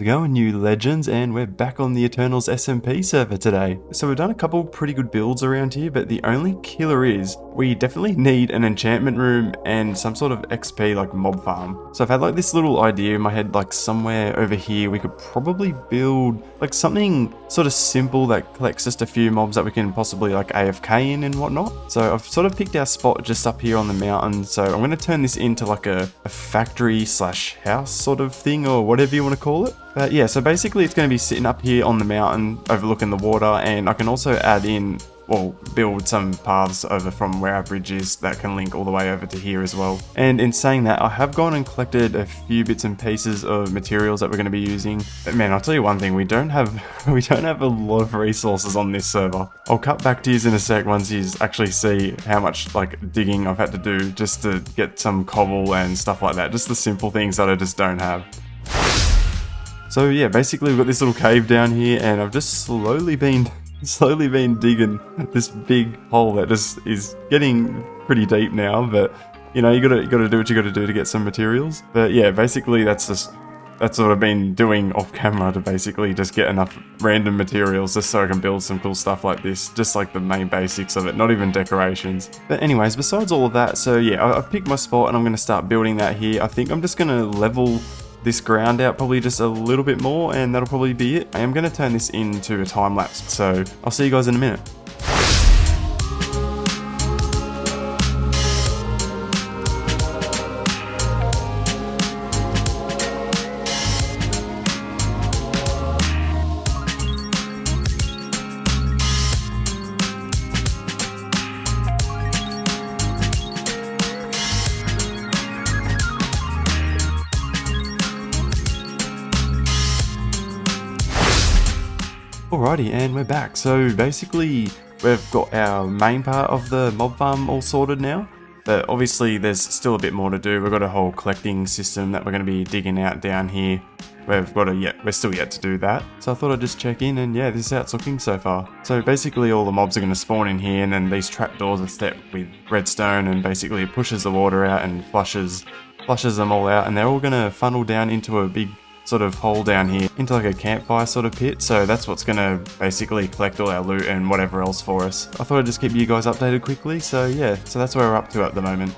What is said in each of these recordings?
Going, new legends, and we're back on the Eternals SMP server today. So we've done a couple pretty good builds around here, but the only killer is we definitely need an enchantment room and some sort of XP like mob farm. So I've had like this little idea in my head, like somewhere over here we could probably build like something sort of simple that collects just a few mobs that we can possibly like AFK in and whatnot. So I've sort of picked our spot just up here on the mountain, so I'm going to turn this into like a factory slash house sort of thing, or whatever you want to call it. But yeah, so basically it's going to be sitting up here on the mountain overlooking the water, and I can also add in, well, build some paths over from where our bridge is that can link all the way over to here as well. And in saying that, I have gone and collected a few bits and pieces of materials that we're going to be using. But man, I'll tell you one thing, we don't have a lot of resources on this server. I'll cut back to you in a sec once you actually see how much like digging I've had to do just to get some cobble and stuff like that. Just the simple things that I just don't have. So yeah, basically we've got this little cave down here, and I've just slowly been digging this big hole that just is getting pretty deep now. But you know, you gotta do what you gotta do to get some materials. But yeah, basically that's what I've been doing off camera, to basically just get enough random materials just so I can build some cool stuff like this, just like the main basics of it, not even decorations. But anyways, besides all of that, so yeah, I've picked my spot and I'm gonna start building that here. I think I'm just gonna level this ground out probably just a little bit more, and that'll probably be it. I am going to turn this into a time lapse, so I'll see you guys in a minute. Alrighty, and we're back. So basically we've got our main part of the mob farm all sorted now, but obviously there's still a bit more to do. We've got a whole collecting system that we're going to be digging out down here. We're still yet to do that. So I thought I'd just check in, and yeah, this is how it's looking so far. So basically all the mobs are going to spawn in here, and then these trapdoors are set with redstone, and basically it pushes the water out and flushes them all out, and they're all going to funnel down into a big sort of hole down here into like a campfire sort of pit. So that's what's gonna basically collect all our loot and whatever else for us. I thought I'd just keep you guys updated quickly. So yeah, so that's where we're up to at the moment.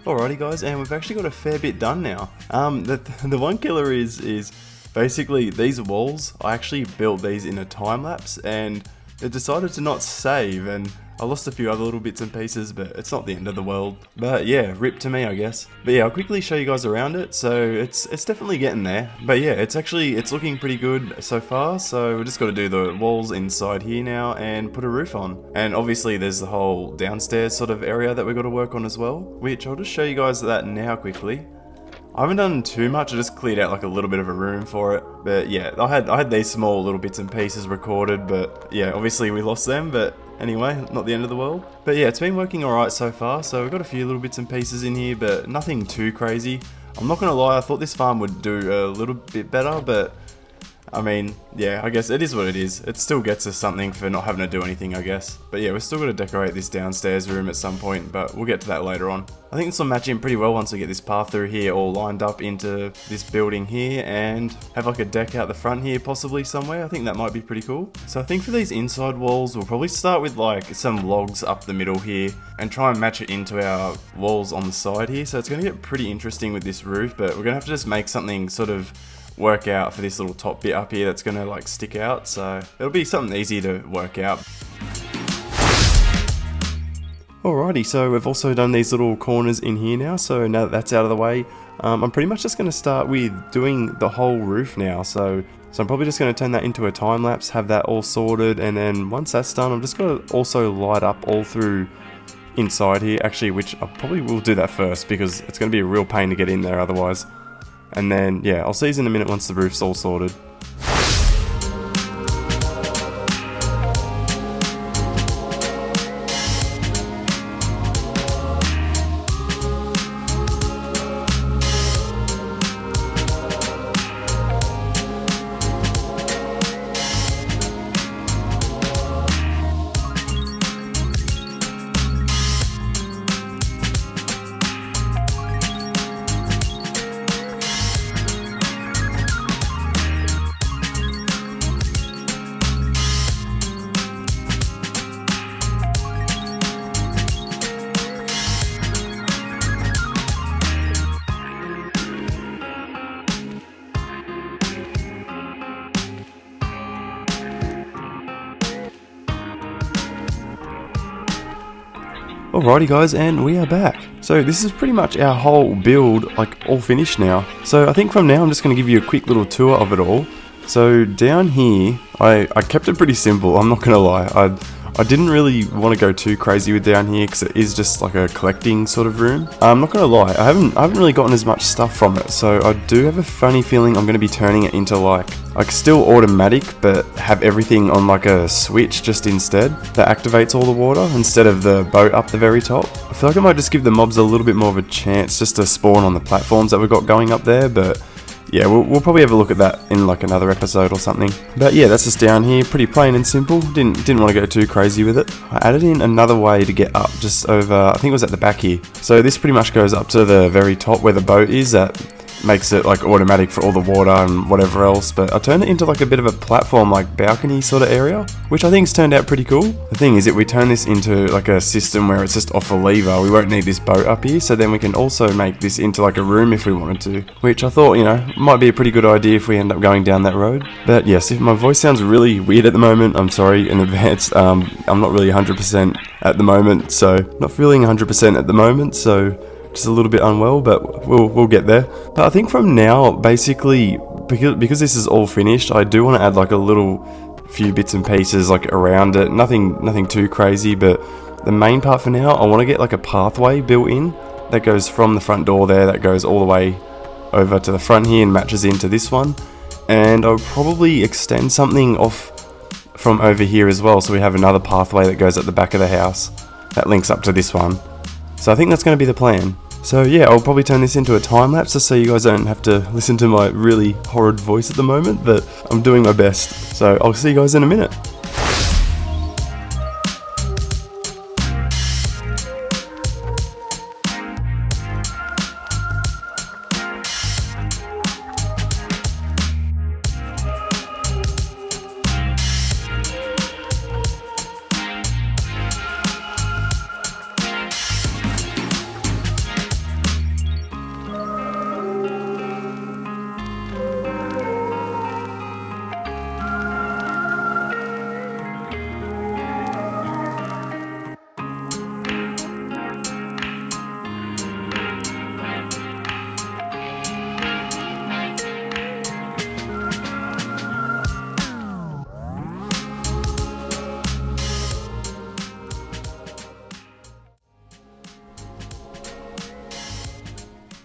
Alrighty guys, and we've actually got a fair bit done now. The one killer is basically these walls. I actually built these in a time lapse, and it decided to not save, and I lost a few other little bits and pieces, but it's not the end of the world. But yeah, rip to me, I guess. But yeah, I'll quickly show you guys around it. So it's definitely getting there. But yeah, it's looking pretty good so far. So we just got to do the walls inside here now and put a roof on. And obviously there's the whole downstairs sort of area that we got to work on as well, which I'll just show you guys that now quickly. I haven't done too much, I just cleared out like a little bit of a room for it. But yeah, I had these small little bits and pieces recorded, but yeah, obviously we lost them, but anyway, not the end of the world. But yeah, it's been working alright so far, so we've got a few little bits and pieces in here, but nothing too crazy. I'm not gonna lie, I thought this farm would do a little bit better, but I mean, yeah, I guess it is what it is. It still gets us something for not having to do anything, I guess. But yeah, we're still going to decorate this downstairs room at some point, but we'll get to that later on. I think this will match in pretty well once we get this path through here all lined up into this building here, and have like a deck out the front here possibly somewhere. I think that might be pretty cool. So I think for these inside walls, we'll probably start with like some logs up the middle here and try and match it into our walls on the side here. So it's going to get pretty interesting with this roof, but we're going to have to just make something sort of work out for this little top bit up here that's gonna like stick out, so it'll be something easy to work out. Alrighty, so we've also done these little corners in here now, so now that that's out of the way, I'm pretty much just going to start with doing the whole roof now. So I'm probably just going to turn that into a time lapse, have that all sorted, and then once that's done, I'm just going to also light up all through inside here, actually, which I probably will do that first because it's going to be a real pain to get in there otherwise. And then, yeah, I'll see you in a minute once the roof's all sorted. Alrighty guys, and we are back. So this is pretty much our whole build, like all finished now. So I think from now I'm just going to give you a quick little tour of it all. So down here, I kept it pretty simple, I'm not going to lie. I didn't really want to go too crazy with down here because it is just like a collecting sort of room. I'm not going to lie, I haven't really gotten as much stuff from it. So I do have a funny feeling I'm going to be turning it into like still automatic, but have everything on like a switch just instead that activates all the water instead of the boat up the very top. I feel like I might just give the mobs a little bit more of a chance just to spawn on the platforms that we've got going up there, but yeah, we'll probably have a look at that in like another episode or something. But yeah, that's just down here, pretty plain and simple. Didn't want to go too crazy with it. I added in another way to get up just over, I think it was at the back here. So this pretty much goes up to the very top where the boat is. That makes it like automatic for all the water and whatever else, but I turned it into like a bit of a platform, like balcony sort of area, which I think's turned out pretty cool. The thing is, if we turn this into like a system where it's just off a lever, we won't need this boat up here, so then we can also make this into like a room if we wanted to, which I thought, you know, might be a pretty good idea if we end up going down that road. But yes, if my voice sounds really weird at the moment, I'm sorry in advance. I'm not really 100% at the moment, so not feeling 100% at the moment, so just a little bit unwell, but we'll get there. But I think from now, basically, because this is all finished, I do want to add like a little few bits and pieces like around it. Nothing too crazy, but the main part for now, I want to get like a pathway built in that goes from the front door there, that goes all the way over to the front here and matches into this one. And I'll probably extend something off from over here as well, so we have another pathway that goes at the back of the house that links up to this one. So I think that's going to be the plan. So yeah, I'll probably turn this into a time lapse just so you guys don't have to listen to my really horrid voice at the moment, but I'm doing my best. So I'll see you guys in a minute.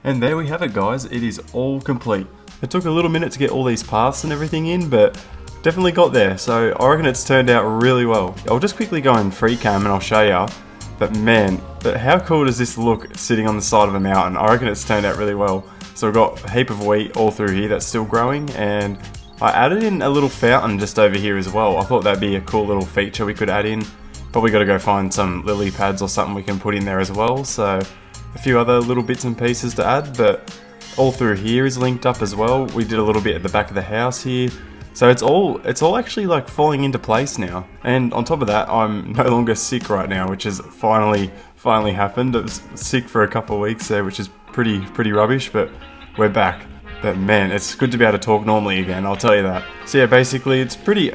And there we have it guys, it is all complete. It took a little minute to get all these paths and everything in, but definitely got there, so I reckon it's turned out really well. I'll just quickly go in free cam and I'll show you, but man, how cool does this look sitting on the side of a mountain? I reckon it's turned out really well. So we've got a heap of wheat all through here that's still growing, and I added in a little fountain just over here as well. I thought that'd be a cool little feature we could add in. Probably got to go find some lily pads or something we can put in there as well, so a few other little bits and pieces to add, but all through here is linked up as well. We did a little bit at the back of the house here, so it's all actually like falling into place now. And on top of that, I'm no longer sick right now, which has finally happened. I was sick for a couple of weeks there, which is pretty rubbish, but we're back. But man, it's good to be able to talk normally again, I'll tell you that. So yeah, basically it's pretty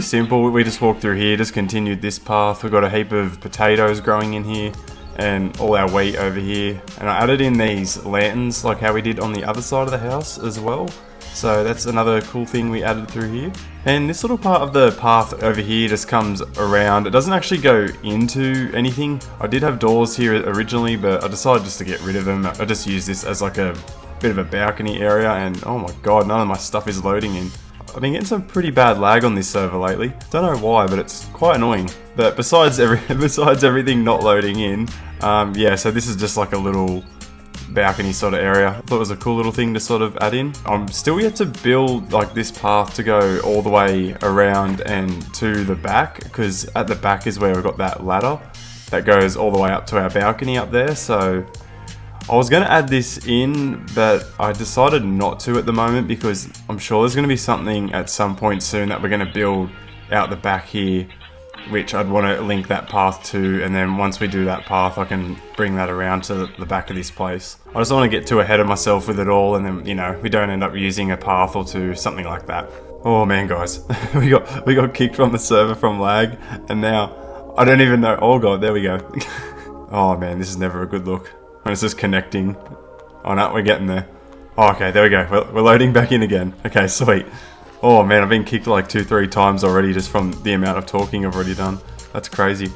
simple. We just walked through here, just continued this path. We've got a heap of potatoes growing in here, and all our wheat over here, and I added in these lanterns like how we did on the other side of the house as well, so that's another cool thing we added through here. And this little part of the path over here just comes around. It doesn't actually go into anything. I did have doors here originally, but I decided just to get rid of them. I just use this as like a bit of a balcony area, and oh my god, none of my stuff is loading in. I've been getting some pretty bad lag on this server lately. Don't know why, but it's quite annoying. But besides everything not loading in, yeah, so this is just like a little balcony sort of area. I thought it was a cool little thing to sort of add in. I'm still yet to build like this path to go all the way around and to the back, because at the back is where we've got that ladder that goes all the way up to our balcony up there. So I was going to add this in, but I decided not to at the moment, because I'm sure there's going to be something at some point soon that we're going to build out the back here, which I'd want to link that path to, and then once we do that path I can bring that around to the back of this place. I just don't want to get too ahead of myself with it all, and then, you know, we don't end up using a path or two, something like that. Oh man guys, we got kicked from the server from lag, and now I don't even know. Oh god, there we go. Oh man, this is never a good look when it's just connecting. Oh no, we're getting there. Oh, okay, there we go, we're loading back in again. Okay, sweet. Oh man, I've been kicked like 2-3 times already just from the amount of talking I've already done. That's crazy.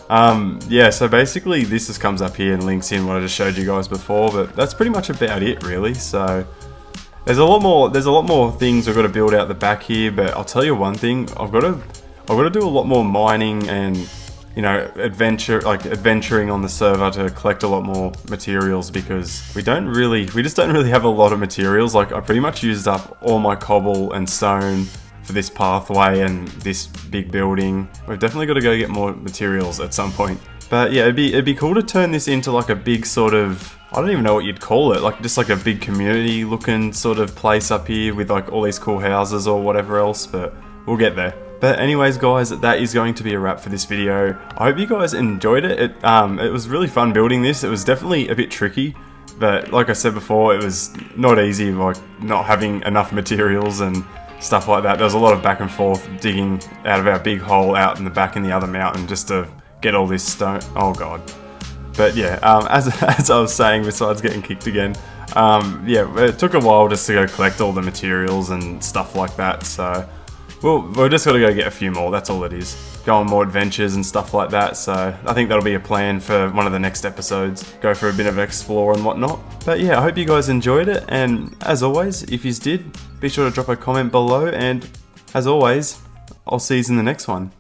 Yeah, so basically this just comes up here and links in what I just showed you guys before, but that's pretty much about it really. So there's a lot more things I've got to build out the back here, but I'll tell you one thing, I've got to do a lot more mining and, you know, adventuring on the server to collect a lot more materials, because we just don't really have a lot of materials. Like I pretty much used up all my cobble and stone for this pathway and this big building. We've definitely got to go get more materials at some point. But yeah, it'd be cool to turn this into like a big sort of, I don't even know what you'd call it, like just like a big community looking sort of place up here with like all these cool houses or whatever else, but we'll get there. But anyways guys, that is going to be a wrap for this video. I hope you guys enjoyed it. It was really fun building this. It was definitely a bit tricky, but like I said before, it was not easy, like not having enough materials and stuff like that. There was a lot of back and forth digging out of our big hole out in the back in the other mountain just to get all this stone. Oh god. But yeah, as I was saying, besides getting kicked again, yeah, it took a while just to go collect all the materials and stuff like that, so we're just got to go get a few more, that's all it is. Go on more adventures and stuff like that, so I think that'll be a plan for one of the next episodes. Go for a bit of explore and whatnot. But yeah, I hope you guys enjoyed it, and as always, if you did, be sure to drop a comment below, and as always, I'll see you in the next one.